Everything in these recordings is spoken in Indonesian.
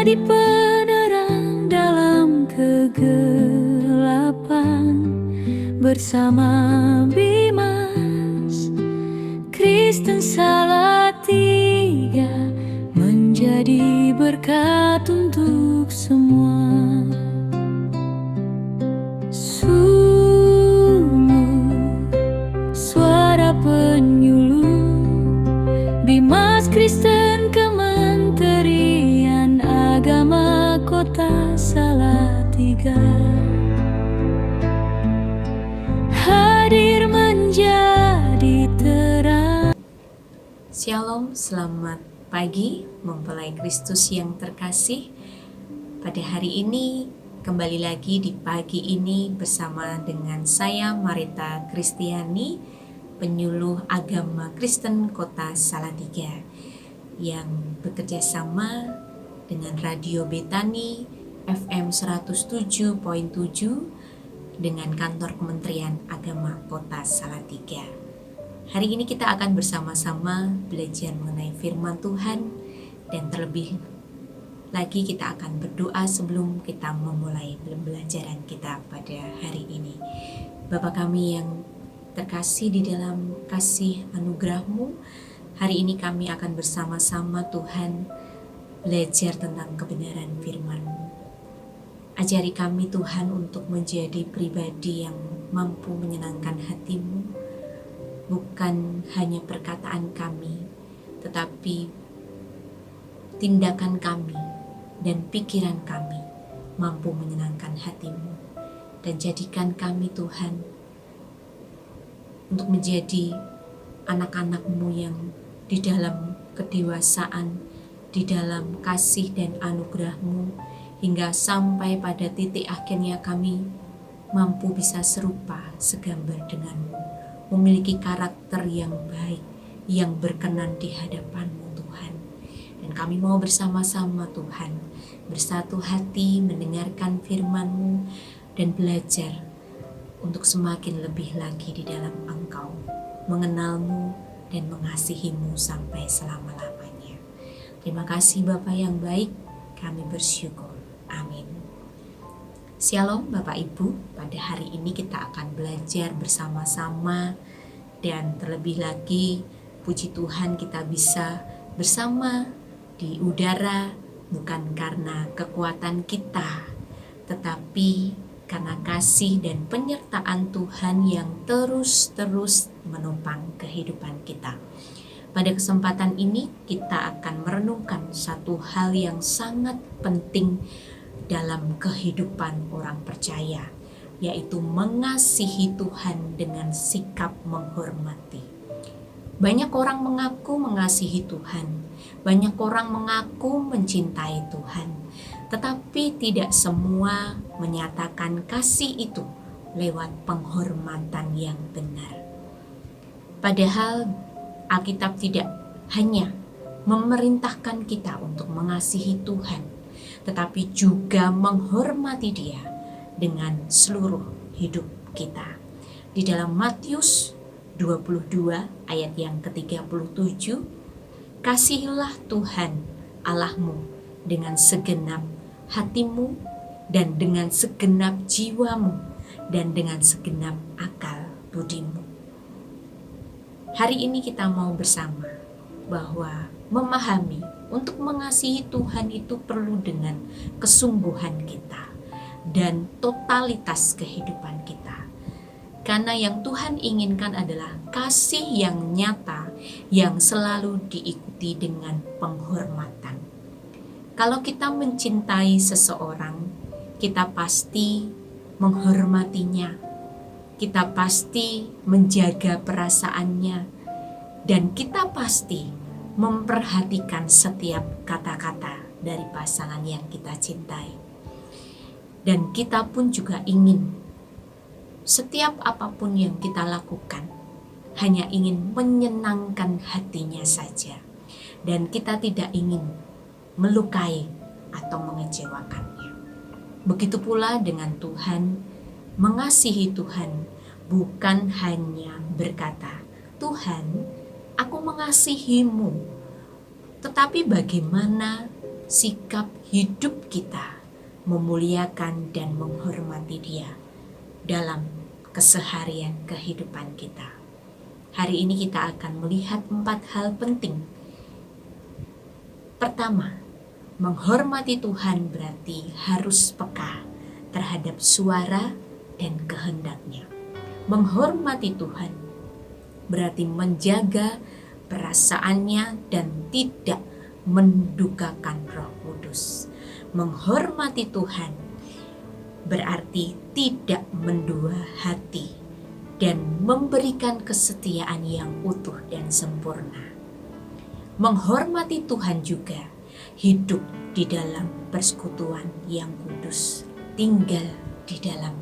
menjadi penerang dalam kegelapan. Bersama Bimas, Kristen Salatiga, menjadi berkat untuk semua. Sungguh suara penyuluh Bimas Kristen Kementerian Agama Kota Salatiga, hadir menjadi terang. Shalom, selamat pagi mempelai Kristus yang terkasih. Pada hari ini kembali lagi di pagi ini bersama dengan saya Marita Kristiani, penyuluh agama Kristen Kota Salatiga, yang bekerja sama dengan Radio Betani FM 107.7 dengan kantor Kementerian Agama Kota Salatiga. Hari ini kita akan bersama-sama belajar mengenai firman Tuhan, dan terlebih lagi kita akan berdoa sebelum kita memulai pembelajaran kita pada hari ini. Bapa kami yang terkasih di dalam kasih anugerah-Mu, hari ini kami akan bersama-sama Tuhan belajar tentang kebenaran firman-Mu. Ajari kami Tuhan untuk menjadi pribadi yang mampu menyenangkan hati-Mu, bukan hanya perkataan kami, tetapi tindakan kami dan pikiran kami mampu menyenangkan hati-Mu. Dan jadikan kami Tuhan untuk menjadi anak-anak-Mu yang di dalam kedewasaan, di dalam kasih dan anugerah-Mu, hingga sampai pada titik akhirnya kami mampu bisa serupa segambar dengan-Mu, memiliki karakter yang baik, yang berkenan di hadapan-Mu Tuhan. Dan kami mau bersama-sama Tuhan, bersatu hati mendengarkan firman-Mu dan belajar untuk semakin lebih lagi di dalam Engkau, mengenal-Mu dan mengasihi-Mu sampai selama-lamanya. Terima kasih Bapa yang baik, kami bersyukur. Amin. Shalom Bapak Ibu, pada hari ini kita akan belajar bersama-sama, dan terlebih lagi puji Tuhan kita bisa bersama di udara, bukan karena kekuatan kita, tetapi karena kasih dan penyertaan Tuhan yang terus-terus menopang kehidupan kita. Pada kesempatan ini kita akan merenungkan satu hal yang sangat penting dalam kehidupan orang percaya, yaitu mengasihi Tuhan dengan sikap menghormati. Banyak orang mengaku mengasihi Tuhan, banyak orang mengaku mencintai Tuhan, tetapi tidak semua menyatakan kasih itu lewat penghormatan yang benar. Padahal Alkitab tidak hanya memerintahkan kita untuk mengasihi Tuhan, tetapi juga menghormati Dia dengan seluruh hidup kita. Di dalam Matius 22 ayat yang ke-37, kasihilah Tuhan Allahmu dengan segenap hatimu dan dengan segenap jiwamu dan dengan segenap akal budimu. Hari ini kita mau bersama bahwa memahami untuk mengasihi Tuhan itu perlu dengan kesungguhan kita dan totalitas kehidupan kita. Karena yang Tuhan inginkan adalah kasih yang nyata, yang selalu diikuti dengan penghormatan. Kalau kita mencintai seseorang, kita pasti menghormatinya, kita pasti menjaga perasaannya, dan kita pasti memperhatikan setiap kata-kata dari pasangan yang kita cintai. Dan kita pun juga ingin setiap apapun yang kita lakukan hanya ingin menyenangkan hatinya saja, dan kita tidak ingin melukai atau mengecewakannya. Begitu pula dengan Tuhan. Mengasihi Tuhan bukan hanya berkata, Tuhan, aku mengasihimu, tetapi bagaimana sikap hidup kita memuliakan dan menghormati Dia dalam keseharian kehidupan kita. Hari ini kita akan melihat 4 hal penting. Pertama, menghormati Tuhan berarti harus peka terhadap suara dan kehendak-Nya. Menghormati Tuhan berarti menjaga perasaannya dan tidak mendukakan Roh Kudus. Menghormati Tuhan berarti tidak mendua hati dan memberikan kesetiaan yang utuh dan sempurna. Menghormati Tuhan juga hidup di dalam persekutuan yang kudus, tinggal di dalam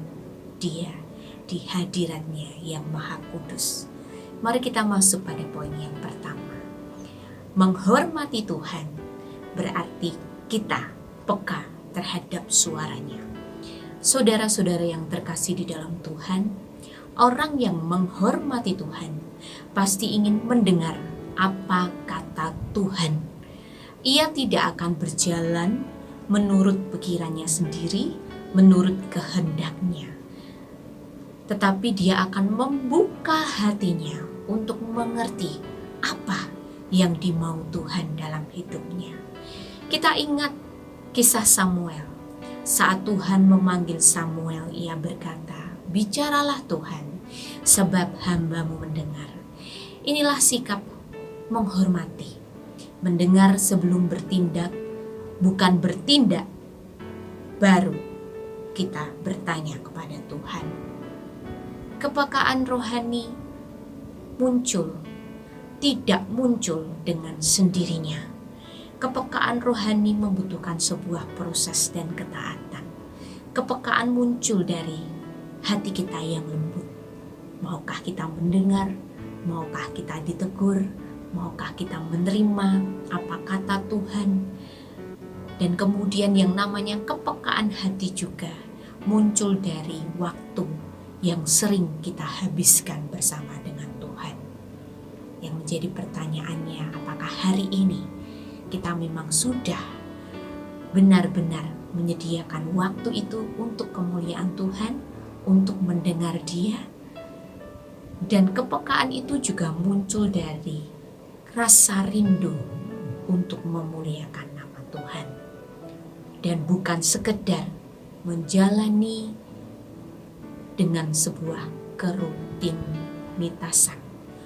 Dia, di hadiratnya yang maha kudus. Mari kita masuk pada poin yang pertama. Menghormati Tuhan berarti kita peka terhadap suaranya. Saudara-saudara yang terkasih di dalam Tuhan, orang yang menghormati Tuhan pasti ingin mendengar apa kata Tuhan. Ia tidak akan berjalan menurut pikirannya sendiri, menurut kehendaknya. Tetapi dia akan membuka hatinya untuk mengerti apa yang dimau Tuhan dalam hidupnya. Kita ingat kisah Samuel. Saat Tuhan memanggil Samuel, ia berkata, "Bicaralah Tuhan, sebab hamba-Mu mendengar." Inilah sikap menghormati. Mendengar sebelum bertindak, bukan bertindak baru kita bertanya kepada Tuhan. Kepekaan rohani muncul, tidak muncul dengan sendirinya. Kepekaan rohani membutuhkan sebuah proses dan ketaatan. Kepekaan muncul dari hati kita yang lembut. Maukah kita mendengar? Maukah kita ditegur? Maukah kita menerima apa kata Tuhan? Dan kemudian yang namanya kepekaan hati juga muncul dari waktu yang sering kita habiskan bersama dengan Tuhan. Yang menjadi pertanyaannya, apakah hari ini kita memang sudah benar-benar menyediakan waktu itu untuk kemuliaan Tuhan, untuk mendengar Dia? Dan kepekaan itu juga muncul dari rasa rindu untuk memuliakan nama Tuhan. Dan bukan sekedar menjalani dengan sebuah kerutinitasan,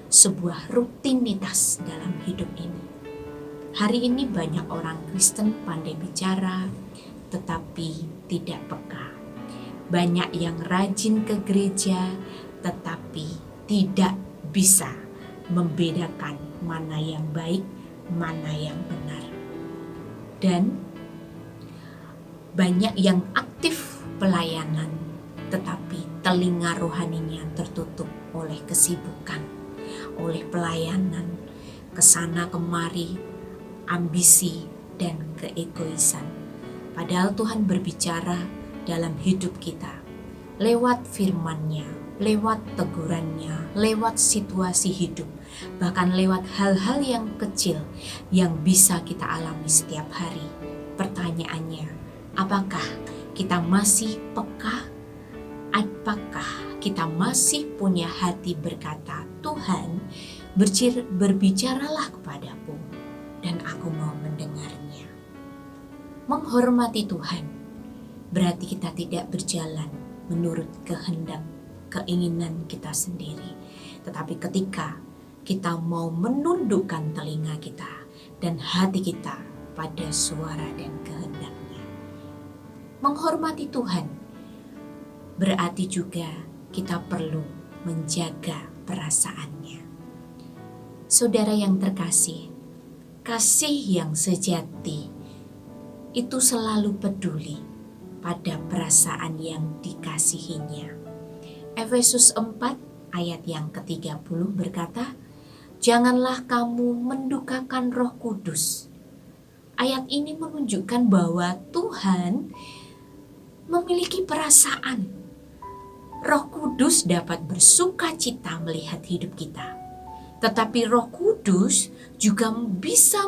sebuah rutinitas dalam hidup ini. Hari ini banyak orang Kristen pandai bicara, tetapi tidak peka. Banyak yang rajin ke gereja, tetapi tidak bisa membedakan mana yang baik, mana yang benar. Dan banyak yang aktif pelayanan, tetapi telinga rohaninya tertutup oleh kesibukan, oleh pelayanan, kesana kemari, ambisi dan keegoisan. Padahal Tuhan berbicara dalam hidup kita lewat firman-Nya, lewat tegurannya, lewat situasi hidup, bahkan lewat hal-hal yang kecil yang bisa kita alami setiap hari. Pertanyaannya, apakah kita masih peka? Apakah kita masih punya hati berkata, "Tuhan, berbicaralah kepadaku dan aku mau mendengarnya"? Menghormati Tuhan berarti kita tidak berjalan menurut kehendak, keinginan kita sendiri. Tetapi ketika kita mau menundukkan telinga kita dan hati kita pada suara dan kehendaknya. Menghormati Tuhan berarti juga kita perlu menjaga perasaannya. Saudara yang terkasih, kasih yang sejati itu selalu peduli pada perasaan yang dikasihinya. Efesus 4 ayat yang ke-30 berkata, "Janganlah kamu mendukakan Roh Kudus." Ayat ini menunjukkan bahwa Tuhan memiliki perasaan. Roh Kudus dapat bersuka cita melihat hidup kita. Tetapi Roh Kudus juga bisa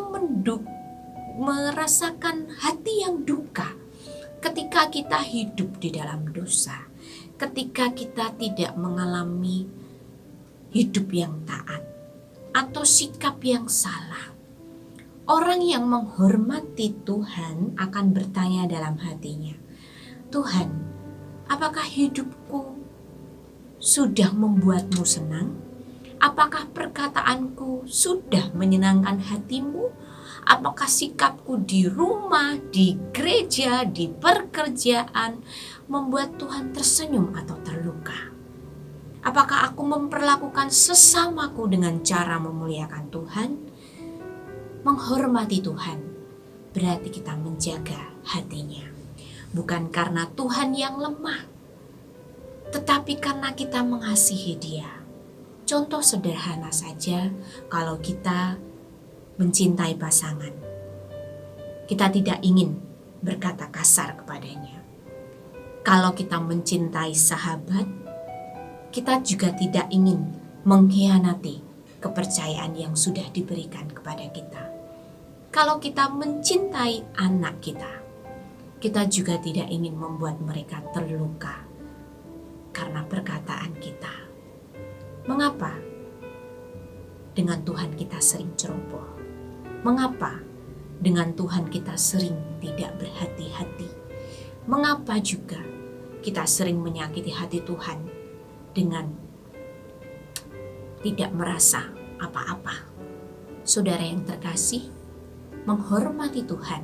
merasakan hati yang duka ketika kita hidup di dalam dosa, ketika kita tidak mengalami hidup yang taat atau sikap yang salah. Orang yang menghormati Tuhan akan bertanya dalam hatinya, Tuhan, apakah hidupku sudah membuatmu senang? Apakah perkataanku sudah menyenangkan hatimu? Apakah sikapku di rumah, di gereja, di pekerjaan membuat Tuhan tersenyum atau terluka? Apakah aku memperlakukan sesamaku dengan cara memuliakan Tuhan? Menghormati Tuhan berarti kita menjaga hatinya. Bukan karena Tuhan yang lemah, tetapi karena kita mengasihi Dia. Contoh sederhana saja, kalau kita mencintai pasangan, kita tidak ingin berkata kasar kepadanya. Kalau kita mencintai sahabat, kita juga tidak ingin mengkhianati kepercayaan yang sudah diberikan kepada kita. Kalau kita mencintai anak kita juga tidak ingin membuat mereka terluka karena perkataan kita. Mengapa dengan Tuhan kita sering ceroboh? Mengapa dengan Tuhan kita sering tidak berhati-hati? Mengapa juga kita sering menyakiti hati Tuhan dengan tidak merasa apa-apa? Saudara yang terkasih, menghormati Tuhan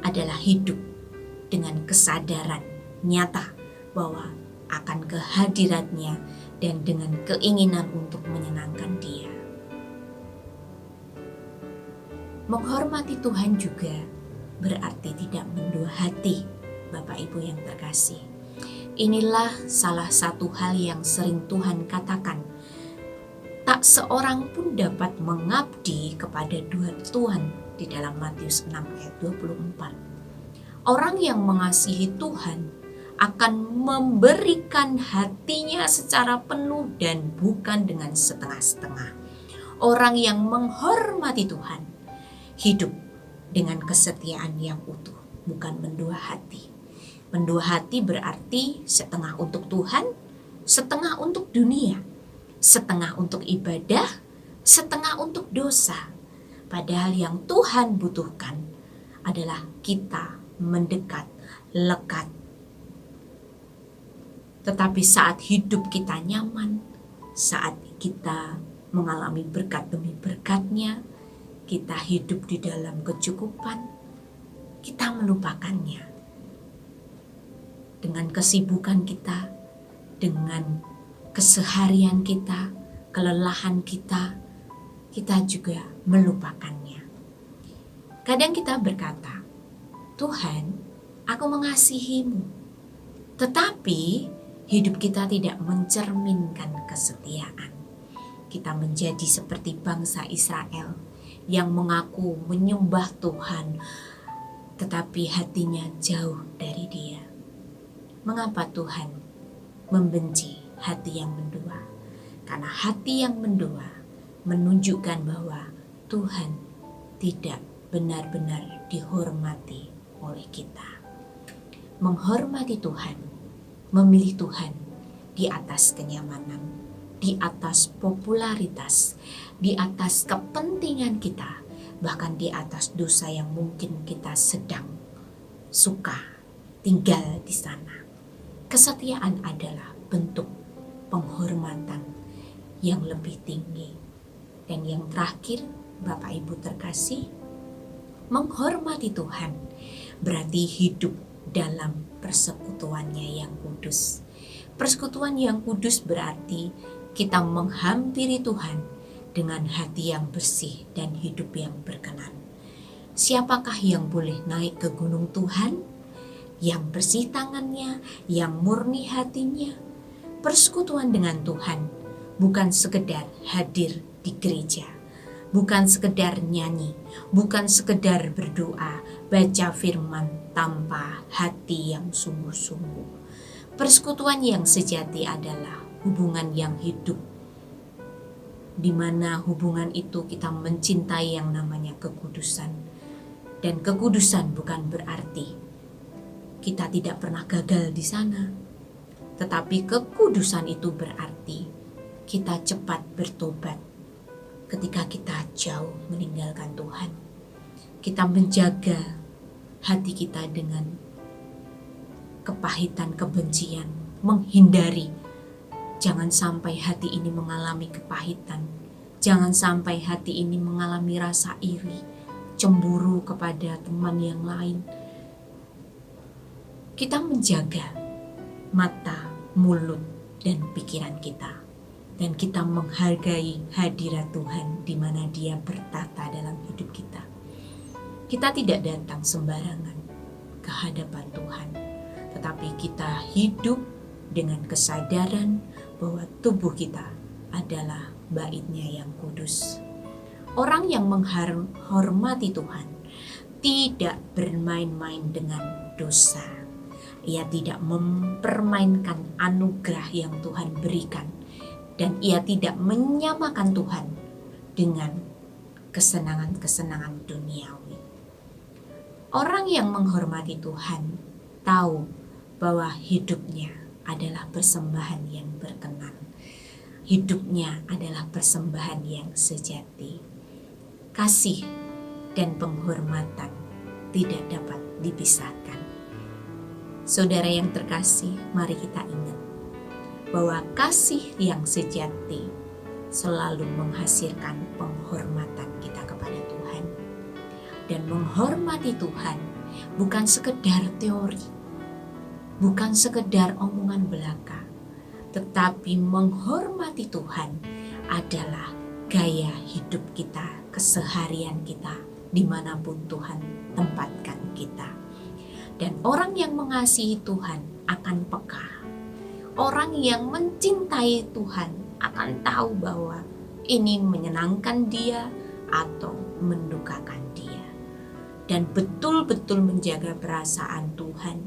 adalah hidup dengan kesadaran nyata bahwa akan kehadirannya dan dengan keinginan untuk menyenangkan Dia. Menghormati Tuhan juga berarti tidak mendua hati, Bapak Ibu yang terkasih. Inilah salah satu hal yang sering Tuhan katakan, tak seorang pun dapat mengabdi kepada dua Tuhan di dalam Matius 6 ayat 24. Orang yang mengasihi Tuhan akan memberikan hatinya secara penuh dan bukan dengan setengah-setengah. Orang yang menghormati Tuhan hidup dengan kesetiaan yang utuh, bukan mendua hati. Mendua hati berarti setengah untuk Tuhan, setengah untuk dunia, setengah untuk ibadah, setengah untuk dosa. Padahal yang Tuhan butuhkan adalah kita mendekat, lekat. Tetapi saat hidup kita nyaman, saat kita mengalami berkat demi berkatnya, kita hidup di dalam kecukupan, kita melupakannya. Dengan kesibukan kita, dengan keseharian kita, kelelahan kita juga melupakannya. Kadang kita berkata, Tuhan, aku mengasihimu. Tetapi hidup kita tidak mencerminkan kesetiaan. Kita menjadi seperti bangsa Israel yang mengaku menyembah Tuhan, tetapi hatinya jauh dari Dia. Mengapa Tuhan membenci hati yang mendua? Karena hati yang mendua menunjukkan bahwa Tuhan tidak benar-benar dihormati oleh kita. Menghormati Tuhan, memilih Tuhan di atas kenyamanan, di atas popularitas, di atas kepentingan kita, bahkan di atas dosa yang mungkin kita sedang suka tinggal di sana. Kesetiaan adalah bentuk penghormatan yang lebih tinggi. Dan yang terakhir, Bapak Ibu terkasih, menghormati Tuhan berarti hidup dalam persekutuannya yang kudus. Persekutuan yang kudus berarti kita menghampiri Tuhan dengan hati yang bersih dan hidup yang berkenan. Siapakah yang boleh naik ke gunung Tuhan? Yang bersih tangannya, yang murni hatinya. Persekutuan dengan Tuhan bukan sekedar hadir di gereja, bukan sekedar nyanyi, bukan sekedar berdoa, baca firman tanpa hati yang sungguh-sungguh. Persekutuan yang sejati adalah hubungan yang hidup, di mana hubungan itu kita mencintai yang namanya kekudusan, Dan kekudusan bukan berarti kita tidak pernah gagal di sana. Tetapi kekudusan itu berarti kita cepat bertobat ketika kita jauh meninggalkan Tuhan. Kita menjaga hati kita dengan kepahitan, kebencian, menghindari. Jangan sampai hati ini mengalami kepahitan. Jangan sampai hati ini mengalami rasa iri, cemburu kepada teman yang lain. Kita menjaga mata, mulut, dan pikiran kita. Dan kita menghargai hadirat Tuhan di mana Dia bertata dalam hidup kita. Kita tidak datang sembarangan ke hadapan Tuhan, tetapi kita hidup dengan kesadaran bahwa tubuh kita adalah bait-Nya yang kudus. Orang yang menghormati Tuhan tidak bermain-main dengan dosa. Ia tidak mempermainkan anugerah yang Tuhan berikan, dan ia tidak menyamakan Tuhan dengan kesenangan-kesenangan duniawi. Orang yang menghormati Tuhan tahu bahwa hidupnya adalah persembahan yang berkenan. Hidupnya adalah persembahan yang sejati. Kasih dan penghormatan tidak dapat dipisahkan. Saudara yang terkasih, mari kita ingat bahwa kasih yang sejati selalu menghasilkan penghormatan kita kepada Tuhan. Dan menghormati Tuhan bukan sekedar teori, bukan sekedar omongan belaka, tetapi menghormati Tuhan adalah gaya hidup kita, keseharian kita, dimanapun Tuhan tempatkan kita. Dan orang yang mengasihi Tuhan akan peka. Orang yang mencintai Tuhan akan tahu bahwa ini menyenangkan Dia atau mendukakan Dia. Dan betul-betul menjaga perasaan Tuhan.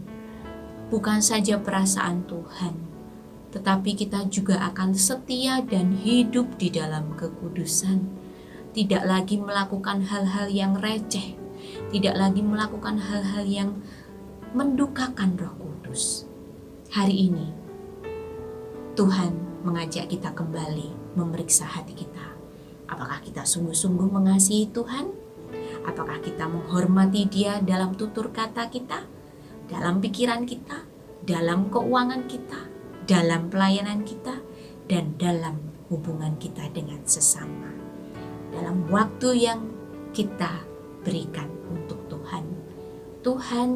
Bukan saja perasaan Tuhan, tetapi kita juga akan setia dan hidup di dalam kekudusan. Tidak lagi melakukan hal-hal yang receh, tidak lagi melakukan hal-hal yang mendukakan Roh Kudus. Hari ini Tuhan mengajak kita kembali memeriksa hati kita. Apakah kita sungguh-sungguh mengasihi Tuhan? Apakah kita menghormati Dia dalam tutur kata kita, dalam pikiran kita, dalam keuangan kita, dalam pelayanan kita, dan dalam hubungan kita dengan sesama. Dalam waktu yang kita berikan untuk Tuhan. Tuhan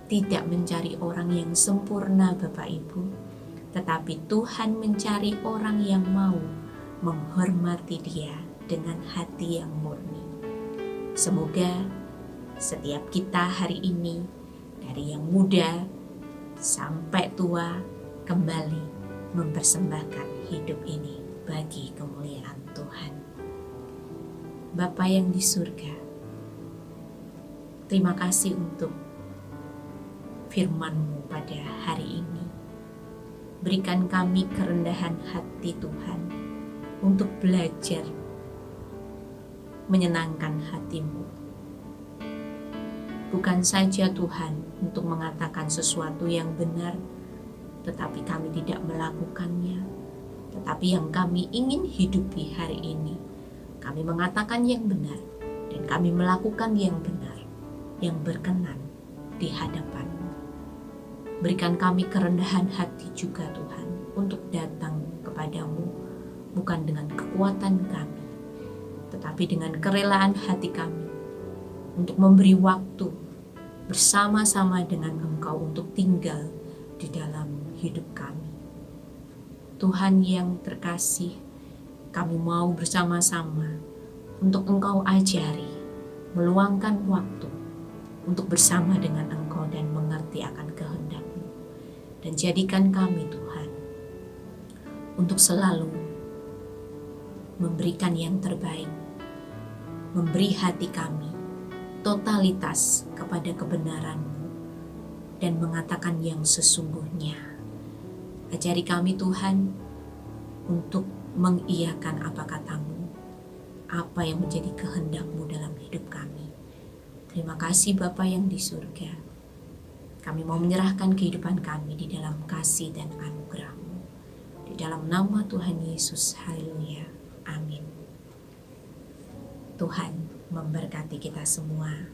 tidak mencari orang yang sempurna, Bapak Ibu, tetapi Tuhan mencari orang yang mau menghormati Dia dengan hati yang murni. Semoga setiap kita hari ini, dari yang muda sampai tua, kembali mempersembahkan hidup ini bagi kemuliaan Tuhan. Bapa yang di surga, terima kasih untuk firman-Mu pada hari ini. Berikan kami kerendahan hati Tuhan untuk belajar menyenangkan hati-Mu. Bukan saja Tuhan untuk mengatakan sesuatu yang benar, tetapi kami tidak melakukannya. Tetapi yang kami ingin hidupi hari ini, kami mengatakan yang benar dan kami melakukan yang benar, yang berkenan di hadapan-Mu. Berikan kami kerendahan hati juga Tuhan untuk datang kepadamu, bukan dengan kekuatan kami, tetapi dengan kerelaan hati kami untuk memberi waktu bersama-sama dengan Engkau untuk tinggal di dalam hidup kami. Tuhan yang terkasih, kami mau bersama-sama untuk Engkau ajari, meluangkan waktu untuk bersama dengan Engkau dan mengerti akan kehendak-Mu. Dan jadikan kami Tuhan untuk selalu memberikan yang terbaik, memberi hati kami totalitas kepada kebenaran-Mu dan mengatakan yang sesungguhnya. Ajari kami Tuhan untuk mengiyakan apa kata-Mu, apa yang menjadi kehendak-Mu dalam hidup kami. Terima kasih Bapa yang di surga. Kami mau menyerahkan kehidupan kami di dalam kasih dan anugerah-Mu. Di dalam nama Tuhan Yesus, haleluya, amin. Tuhan memberkati kita semua.